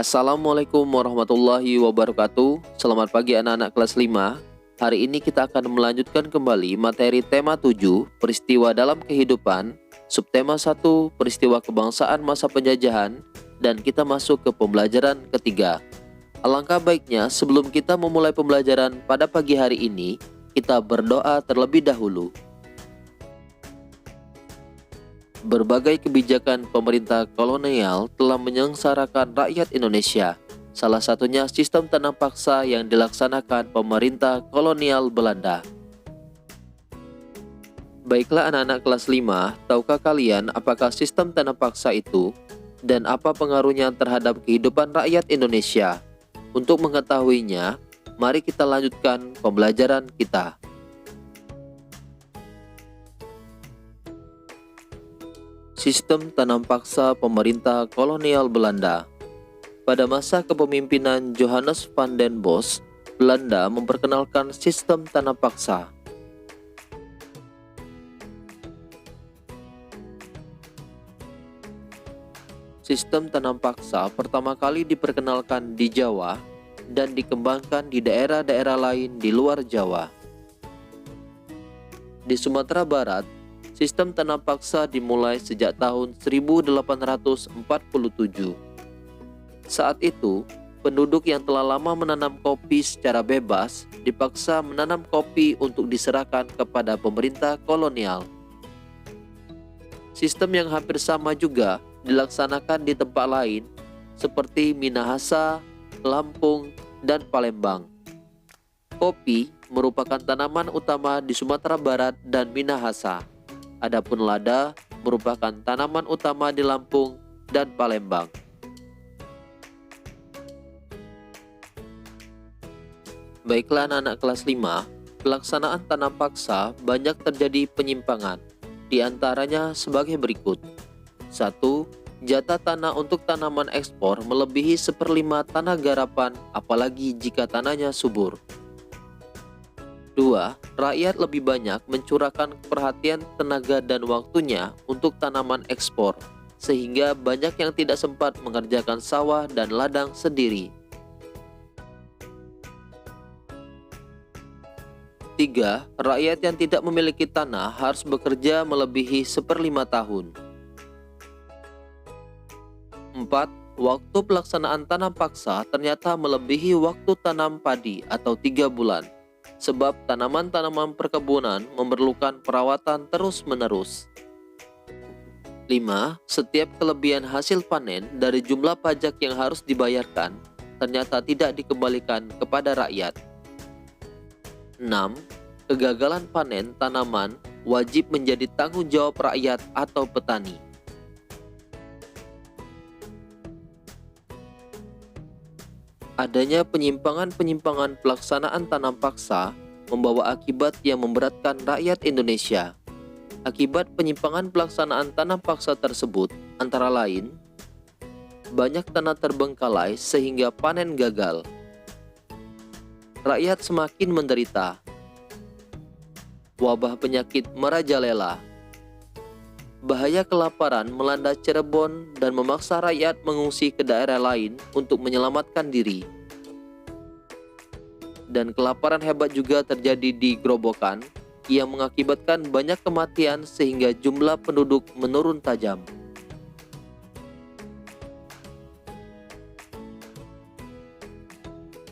Assalamualaikum warahmatullahi wabarakatuh. Selamat pagi anak-anak kelas 5. Hari ini kita akan melanjutkan kembali materi tema 7, peristiwa dalam kehidupan, subtema 1, peristiwa kebangsaan masa penjajahan, dan kita masuk ke pembelajaran ketiga. Alangkah baiknya sebelum kita memulai pembelajaran pada pagi hari ini, kita berdoa terlebih dahulu. Berbagai kebijakan pemerintah kolonial telah menyengsarakan rakyat Indonesia. Salah satunya sistem tanam paksa yang dilaksanakan pemerintah kolonial Belanda. Baiklah anak-anak kelas 5, tahukah kalian apakah sistem tanam paksa itu dan apa pengaruhnya terhadap kehidupan rakyat Indonesia? Untuk mengetahuinya, mari kita lanjutkan pembelajaran kita. Sistem tanam paksa pemerintah kolonial Belanda. Pada masa kepemimpinan Johannes van den Bosch, Belanda memperkenalkan sistem tanam paksa. Sistem tanam paksa pertama kali diperkenalkan di Jawa dan dikembangkan di daerah-daerah lain di luar Jawa. Di Sumatera Barat, sistem tanam paksa dimulai sejak tahun 1847. Saat itu, penduduk yang telah lama menanam kopi secara bebas dipaksa menanam kopi untuk diserahkan kepada pemerintah kolonial. Sistem yang hampir sama juga dilaksanakan di tempat lain seperti Minahasa, Lampung, dan Palembang. Kopi merupakan tanaman utama di Sumatera Barat dan Minahasa. Adapun lada merupakan tanaman utama di Lampung dan Palembang. Baiklah anak-anak kelas 5, pelaksanaan tanam paksa banyak terjadi penyimpangan. Di antaranya sebagai berikut. 1. Jatah tanah untuk tanaman ekspor melebihi 1/5 tanah garapan, apalagi jika tanahnya subur. 2. Rakyat lebih banyak mencurahkan perhatian, tenaga, dan waktunya untuk tanaman ekspor, sehingga banyak yang tidak sempat mengerjakan sawah dan ladang sendiri. 3. Rakyat yang tidak memiliki tanah harus bekerja melebihi 1/5 tahun. 4. Waktu pelaksanaan tanam paksa ternyata melebihi waktu tanam padi atau 3 bulan. Sebab tanaman-tanaman perkebunan memerlukan perawatan terus-menerus. 5. Setiap kelebihan hasil panen dari jumlah pajak yang harus dibayarkan ternyata tidak dikembalikan kepada rakyat. 6. Kegagalan panen tanaman wajib menjadi tanggung jawab rakyat atau petani. Adanya penyimpangan-penyimpangan pelaksanaan tanam paksa membawa akibat yang memberatkan rakyat Indonesia. Akibat penyimpangan pelaksanaan tanam paksa tersebut antara lain, banyak tanah terbengkalai sehingga panen gagal. Rakyat semakin menderita. Wabah penyakit merajalela. Bahaya kelaparan melanda Cirebon dan memaksa rakyat mengungsi ke daerah lain untuk menyelamatkan diri. Dan kelaparan hebat juga terjadi di Grobogan yang mengakibatkan banyak kematian sehingga jumlah penduduk menurun tajam.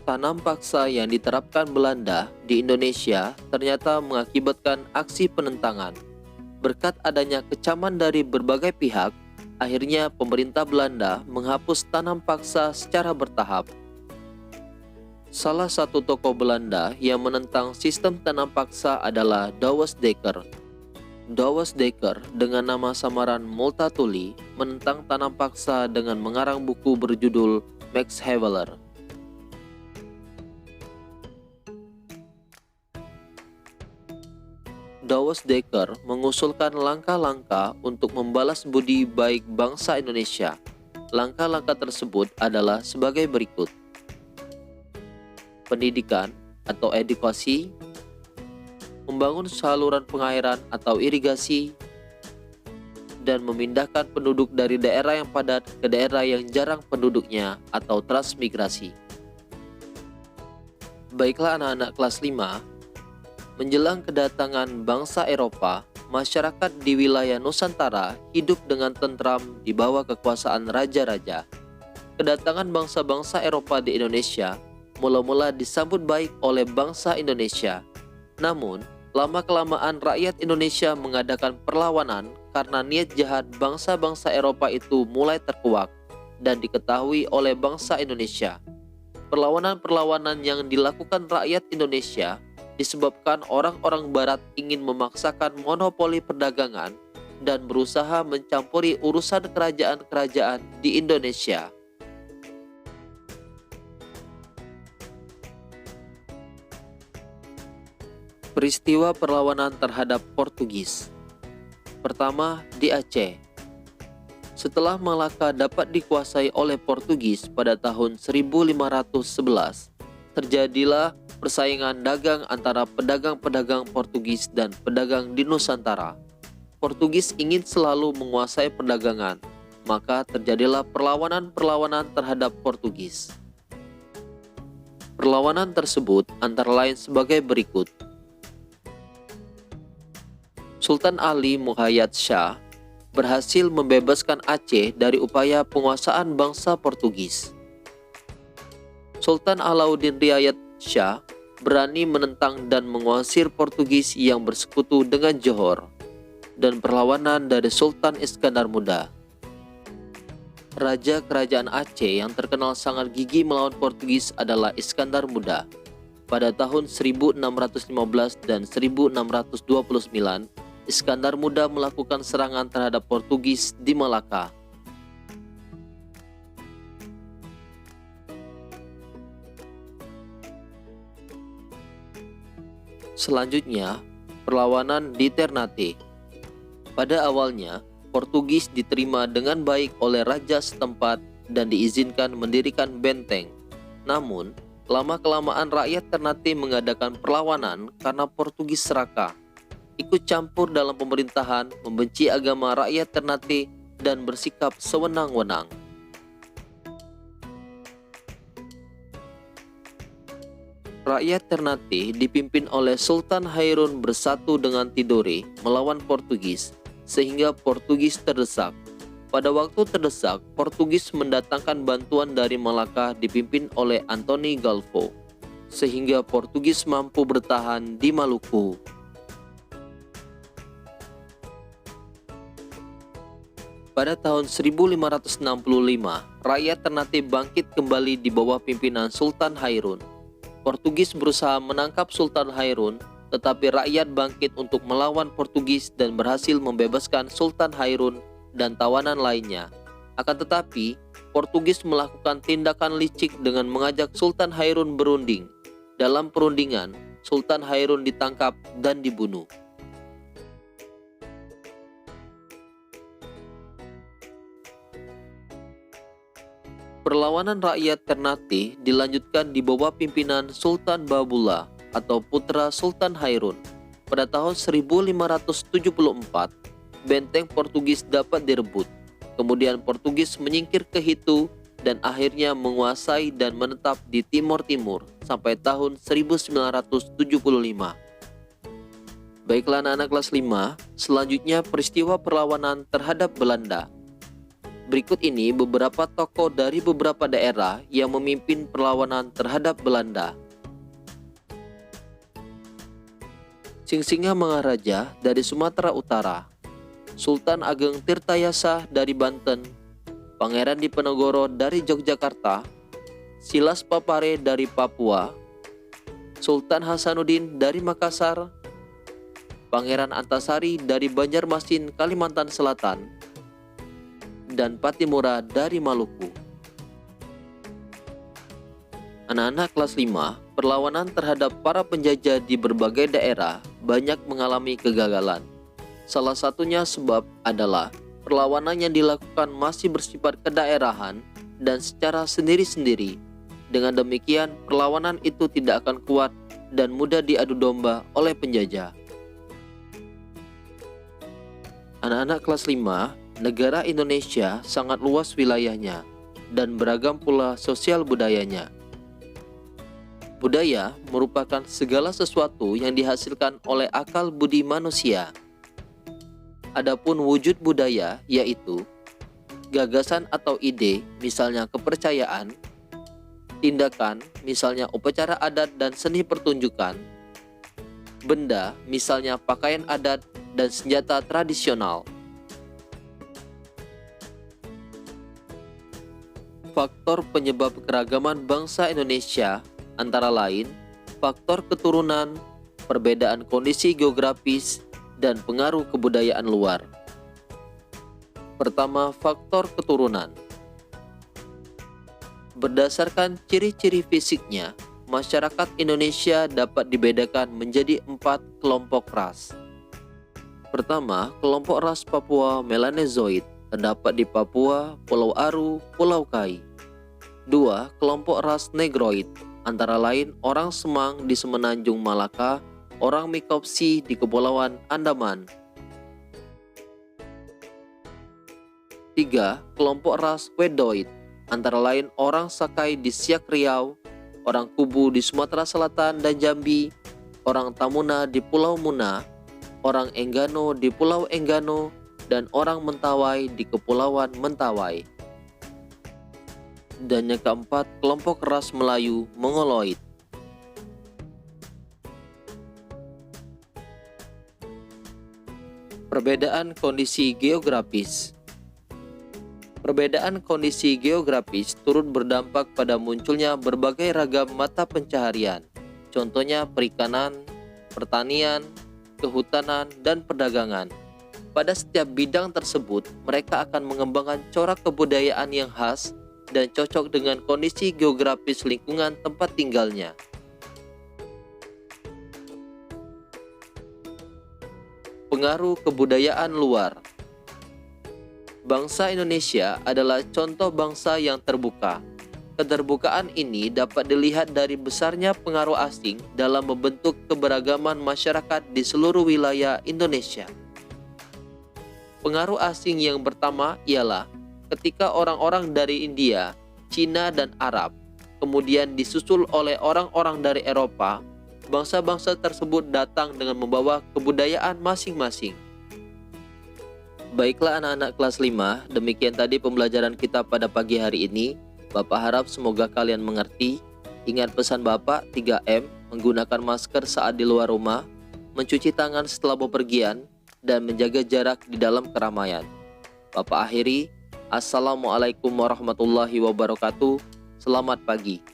Tanam paksa yang diterapkan Belanda di Indonesia ternyata mengakibatkan aksi penentangan. Berkat adanya kecaman dari berbagai pihak, akhirnya pemerintah Belanda menghapus tanam paksa secara bertahap. Salah satu tokoh Belanda yang menentang sistem tanam paksa adalah Douwes Dekker. Douwes Dekker dengan nama samaran Multatuli menentang tanam paksa dengan mengarang buku berjudul Max Havelaar. Douwes Dekker mengusulkan langkah-langkah untuk membalas budi baik bangsa Indonesia. Langkah-langkah tersebut adalah sebagai berikut. Pendidikan atau edukasi, membangun saluran pengairan atau irigasi, dan memindahkan penduduk dari daerah yang padat ke daerah yang jarang penduduknya atau transmigrasi. Baiklah anak-anak kelas 5, menjelang kedatangan bangsa Eropa, masyarakat di wilayah Nusantara hidup dengan tentram di bawah kekuasaan raja-raja. Kedatangan bangsa-bangsa Eropa di Indonesia mula-mula disambut baik oleh bangsa Indonesia. Namun, lama-kelamaan rakyat Indonesia mengadakan perlawanan karena niat jahat bangsa-bangsa Eropa itu mulai terkuak dan diketahui oleh bangsa Indonesia. Perlawanan-perlawanan yang dilakukan rakyat Indonesia disebabkan orang-orang Barat ingin memaksakan monopoli perdagangan dan berusaha mencampuri urusan kerajaan-kerajaan di Indonesia. Peristiwa perlawanan terhadap Portugis. Pertama, di Aceh. Setelah Malaka dapat dikuasai oleh Portugis pada tahun 1511, terjadilah persaingan dagang antara pedagang-pedagang Portugis dan pedagang di Nusantara. Portugis ingin selalu menguasai perdagangan, maka terjadilah perlawanan-perlawanan terhadap Portugis. Perlawanan tersebut antara lain sebagai berikut. Sultan Ali Muhayyad Shah berhasil membebaskan Aceh dari upaya penguasaan bangsa Portugis. Sultan Alauddin Riayat Shah berani menentang dan menguasir Portugis yang bersekutu dengan Johor, dan perlawanan dari Sultan Iskandar Muda. Raja kerajaan Aceh yang terkenal sangat gigih melawan Portugis adalah Iskandar Muda. Pada tahun 1615 dan 1629, Iskandar Muda melakukan serangan terhadap Portugis di Malaka. Selanjutnya, perlawanan di Ternate. Pada awalnya, Portugis diterima dengan baik oleh raja setempat dan diizinkan mendirikan benteng. Namun, lama-kelamaan rakyat Ternate mengadakan perlawanan karena Portugis serakah, ikut campur dalam pemerintahan, membenci agama rakyat Ternate, dan bersikap sewenang-wenang. Rakyat Ternate dipimpin oleh Sultan Hairun bersatu dengan Tidore melawan Portugis, sehingga Portugis terdesak. Pada waktu terdesak, Portugis mendatangkan bantuan dari Malaka dipimpin oleh Antoni Galvo, sehingga Portugis mampu bertahan di Maluku. Pada tahun 1565, rakyat Ternate bangkit kembali di bawah pimpinan Sultan Hairun. Portugis berusaha menangkap Sultan Hairun, tetapi rakyat bangkit untuk melawan Portugis dan berhasil membebaskan Sultan Hairun dan tawanan lainnya. Akan tetapi, Portugis melakukan tindakan licik dengan mengajak Sultan Hairun berunding. Dalam perundingan, Sultan Hairun ditangkap dan dibunuh. Perlawanan rakyat Ternate dilanjutkan di bawah pimpinan Sultan Babullah atau putra Sultan Hairun. Pada tahun 1574, benteng Portugis dapat direbut. Kemudian Portugis menyingkir ke Hitu dan akhirnya menguasai dan menetap di Timur Timur sampai tahun 1975. Baiklah anak-anak kelas 5, selanjutnya peristiwa perlawanan terhadap Belanda. Berikut ini beberapa tokoh dari beberapa daerah yang memimpin perlawanan terhadap Belanda. Singsinga Mangaraja dari Sumatera Utara, Sultan Ageng Tirtayasa dari Banten, Pangeran Diponegoro dari Yogyakarta, Silas Papare dari Papua, Sultan Hasanuddin dari Makassar, Pangeran Antasari dari Banjarmasin, Kalimantan Selatan, dan Patimura dari Maluku. Anak-anak kelas 5, perlawanan terhadap para penjajah di berbagai daerah banyak mengalami kegagalan. Salah satunya sebab adalah perlawanan yang dilakukan masih bersifat kedaerahan dan secara sendiri-sendiri. Dengan demikian, perlawanan itu tidak akan kuat dan mudah diadu domba oleh penjajah. Anak-anak kelas 5, negara Indonesia sangat luas wilayahnya dan beragam pula sosial budayanya. Budaya merupakan segala sesuatu yang dihasilkan oleh akal budi manusia. Adapun wujud budaya yaitu gagasan atau ide, misalnya kepercayaan, tindakan, misalnya upacara adat dan seni pertunjukan, benda, misalnya pakaian adat dan senjata tradisional. Faktor penyebab keragaman bangsa Indonesia antara lain faktor keturunan, perbedaan kondisi geografis, dan pengaruh kebudayaan luar. Pertama, faktor keturunan. Berdasarkan ciri-ciri fisiknya, masyarakat Indonesia dapat dibedakan menjadi 4 kelompok ras. Pertama, kelompok ras Papua Melanezoid terdapat di Papua, Pulau Aru, Pulau Kai. 2. Kelompok ras Negroid, antara lain orang Semang di Semenanjung Malaka, orang Mikopsi di Kepulauan Andaman. 3. Kelompok ras Wedoid, antara lain orang Sakai di Siak Riau, orang Kubu di Sumatera Selatan dan Jambi, orang Tamuna di Pulau Muna, orang Enggano di Pulau Enggano, dan orang Mentawai di Kepulauan Mentawai. Dan yang keempat, kelompok ras Melayu Mongoloid. Perbedaan kondisi geografis. Perbedaan kondisi geografis turut berdampak pada munculnya berbagai ragam mata pencaharian, contohnya perikanan, pertanian, kehutanan, dan perdagangan. Pada setiap bidang tersebut, mereka akan mengembangkan corak kebudayaan yang khas dan cocok dengan kondisi geografis lingkungan tempat tinggalnya. Pengaruh kebudayaan luar. Bangsa Indonesia adalah contoh bangsa yang terbuka. Keterbukaan ini dapat dilihat dari besarnya pengaruh asing dalam membentuk keberagaman masyarakat di seluruh wilayah Indonesia. Pengaruh asing yang pertama ialah ketika orang-orang dari India, Cina, dan Arab, kemudian disusul oleh orang-orang dari Eropa, bangsa-bangsa tersebut datang dengan membawa kebudayaan masing-masing. Baiklah anak-anak kelas 5, demikian tadi pembelajaran kita pada pagi hari ini. Bapak harap semoga kalian mengerti. Ingat pesan Bapak 3M, menggunakan masker saat di luar rumah, mencuci tangan setelah bepergian, dan menjaga jarak di dalam keramaian. Bapak akhiri, Assalamualaikum warahmatullahi wabarakatuh. Selamat pagi.